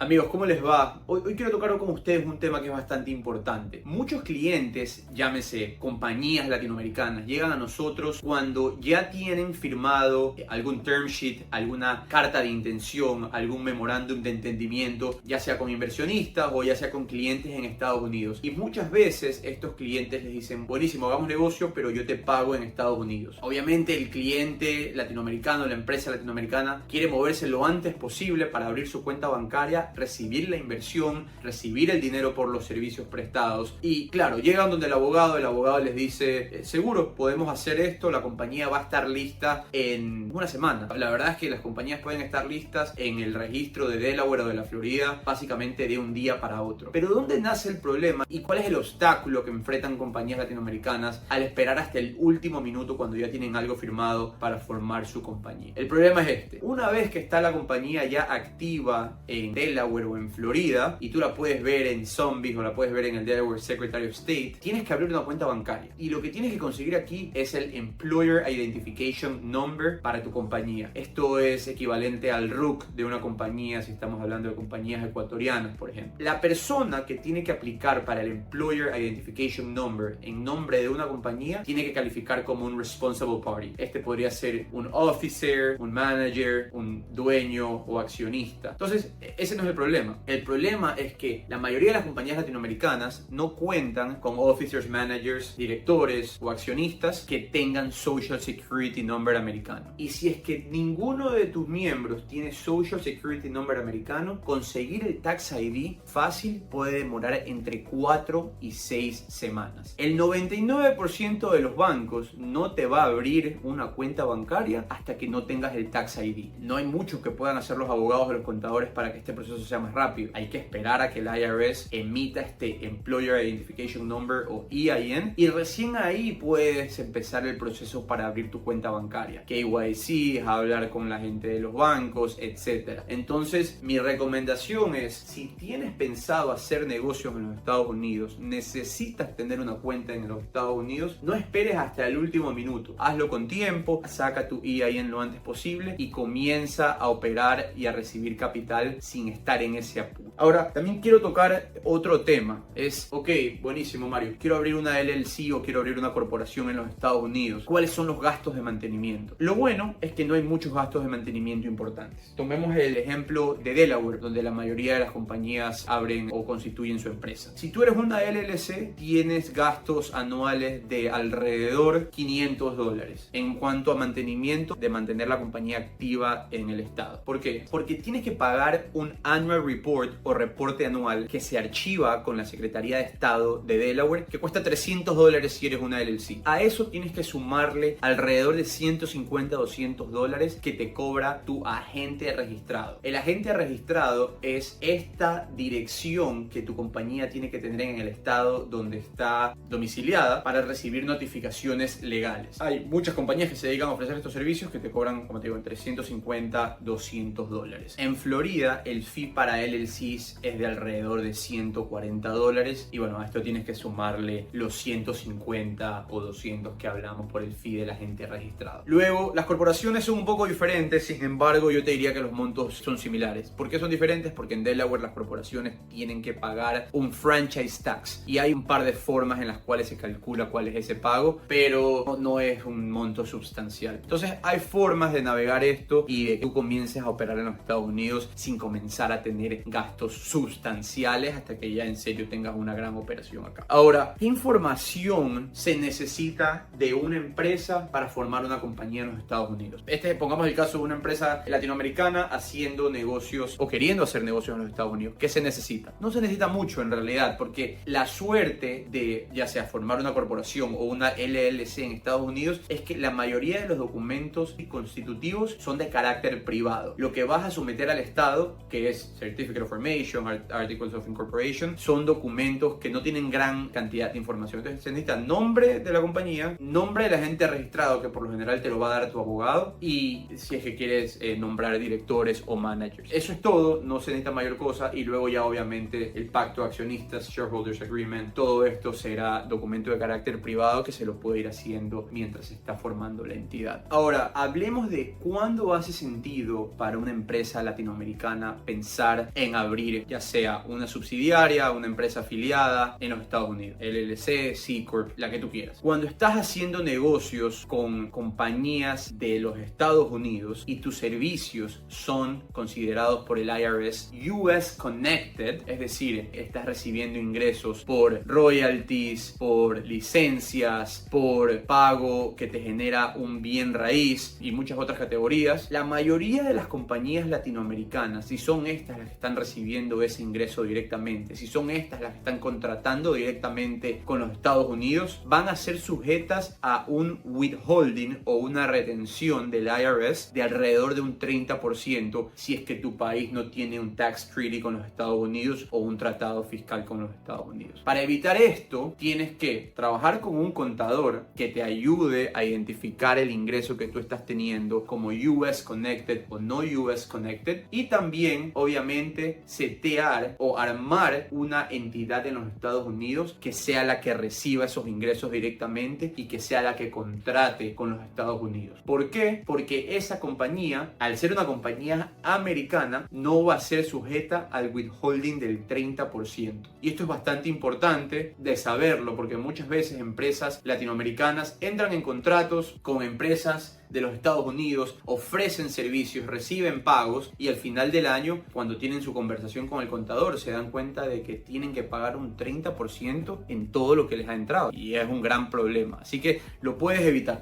Amigos, ¿cómo les va? Hoy quiero tocar con ustedes un tema que es bastante importante. Muchos clientes, llámese compañías latinoamericanas, llegan a nosotros cuando ya tienen firmado algún term sheet, alguna carta de intención, algún memorándum de entendimiento, ya sea con inversionistas o ya sea con clientes en Estados Unidos. Y muchas veces estos clientes les dicen, buenísimo, hagamos negocio, pero yo te pago en Estados Unidos. Obviamente el cliente latinoamericano, la empresa latinoamericana, quiere moverse lo antes posible para abrir su cuenta bancaria, recibir la inversión, recibir el dinero por los servicios prestados. Y claro, llegan donde el abogado les dice, seguro, podemos hacer esto, la compañía va a estar lista en una semana. La verdad es que las compañías pueden estar listas en el registro de Delaware o de la Florida básicamente de un día para otro. Pero ¿dónde nace el problema y cuál es el obstáculo que enfrentan compañías latinoamericanas al esperar hasta el último minuto cuando ya tienen algo firmado para formar su compañía? El problema es este: una vez que está la compañía ya activa en Delaware o en Florida, y tú la puedes ver en Zombies o la puedes ver en el Delaware Secretary of State, tienes que abrir una cuenta bancaria. Y lo que tienes que conseguir aquí es el Employer Identification Number para tu compañía. Esto es equivalente al RUC de una compañía, si estamos hablando de compañías ecuatorianas, por ejemplo. La persona que tiene que aplicar para el Employer Identification Number en nombre de una compañía tiene que calificar como un responsible party. Este podría ser un officer, un manager, un dueño o accionista. Entonces, ese no es el problema. El problema es que la mayoría de las compañías latinoamericanas no cuentan con officers, managers, directores o accionistas que tengan Social Security Number americano. Y si es que ninguno de tus miembros tiene Social Security Number americano, conseguir el Tax ID fácil puede demorar entre 4 y 6 semanas. El 99% de los bancos no te va a abrir una cuenta bancaria hasta que no tengas el Tax ID. No hay mucho que puedan hacer los abogados o los contadores para que este proceso sea más rápido. Hay que esperar a que el IRS emita este Employer Identification Number o EIN, y recién ahí puedes empezar el proceso para abrir tu cuenta bancaria. KYC, hablar con la gente de los bancos, etc. Entonces, mi recomendación es, si tienes pensado hacer negocios en los Estados Unidos, necesitas tener una cuenta en los Estados Unidos, no esperes hasta el último minuto. Hazlo con tiempo, saca tu EIN lo antes posible y comienza a operar y a recibir capital sin estar en ese apuro. Ahora, también quiero tocar otro tema. Es, ok, buenísimo, Mario, quiero abrir una LLC o quiero abrir una corporación en los Estados Unidos. ¿Cuáles son los gastos de mantenimiento? Lo bueno es que no hay muchos gastos de mantenimiento importantes. Tomemos el ejemplo de Delaware, donde la mayoría de las compañías abren o constituyen su empresa. Si tú eres una LLC, tienes gastos anuales de alrededor $500 en cuanto a mantenimiento, de mantener la compañía activa en el estado. ¿Por qué? Porque tienes que pagar un annual report o reporte anual que se archiva con la Secretaría de Estado de Delaware, que cuesta $300 si eres una LLC. A eso tienes que sumarle alrededor de $150 a $200 que te cobra tu agente registrado. El agente registrado es esta dirección que tu compañía tiene que tener en el estado donde está domiciliada para recibir notificaciones legales. Hay muchas compañías que se dedican a ofrecer estos servicios que te cobran, como te digo, entre $150 a $200. En Florida, el fee para LLCs es de alrededor de $140, y bueno, a esto tienes que sumarle los 150 o 200 que hablamos por el fee del agente registrado. Luego, las corporaciones son un poco diferentes, sin embargo, yo te diría que los montos son similares. ¿Por qué son diferentes? Porque en Delaware las corporaciones tienen que pagar un franchise tax, y hay un par de formas en las cuales se calcula cuál es ese pago, pero no es un monto sustancial. Entonces, hay formas de navegar esto y de que tú comiences a operar en los Estados Unidos sin comenzar a tener gastos sustanciales hasta que ya en serio tengas una gran operación acá. Ahora, ¿qué información se necesita de una empresa para formar una compañía en los Estados Unidos? Pongamos el caso de una empresa latinoamericana haciendo negocios o queriendo hacer negocios en los Estados Unidos. ¿Qué se necesita? No se necesita mucho en realidad, porque la suerte de ya sea formar una corporación o una LLC en Estados Unidos es que la mayoría de los documentos constitutivos son de carácter privado. Lo que vas a someter al Estado, que es Certificate of Formation, Articles of Incorporation, son documentos que no tienen gran cantidad de información. Entonces se necesita nombre de la compañía, nombre del agente registrado, que por lo general te lo va a dar tu abogado, y si es que quieres nombrar directores o managers. Eso es todo, no se necesita mayor cosa, y luego ya obviamente el pacto de accionistas, Shareholders Agreement, todo esto será documento de carácter privado que se lo puede ir haciendo mientras se está formando la entidad. Ahora, hablemos de cuándo hace sentido para una empresa latinoamericana pensar pensar en abrir ya sea una subsidiaria, una empresa afiliada en los Estados Unidos, LLC, C Corp, la que tú quieras. Cuando estás haciendo negocios con compañías de los Estados Unidos y tus servicios son considerados por el IRS US Connected, es decir, estás recibiendo ingresos por royalties, por licencias, por pago que te genera un bien raíz y muchas otras categorías, la mayoría de las compañías latinoamericanas, si son estas las que están recibiendo ese ingreso directamente, si son estas las que están contratando directamente con los Estados Unidos, van a ser sujetas a un withholding o una retención del IRS de alrededor de un 30% si es que tu país no tiene un tax treaty con los Estados Unidos o un tratado fiscal con los Estados Unidos. Para evitar esto, tienes que trabajar con un contador que te ayude a identificar el ingreso que tú estás teniendo como US Connected o no US Connected, y también obviamente setear o armar una entidad en los Estados Unidos que sea la que reciba esos ingresos directamente y que sea la que contrate con los Estados Unidos. ¿Por qué? Porque esa compañía, al ser una compañía americana, no va a ser sujeta al withholding del 30%. Y esto es bastante importante de saberlo, porque muchas veces empresas latinoamericanas entran en contratos con empresas de los Estados Unidos, ofrecen servicios, reciben pagos y al final del año, cuando tienen su conversación con el contador, se dan cuenta de que tienen que pagar un 30% en todo lo que les ha entrado, y es un gran problema. Así que lo puedes evitar.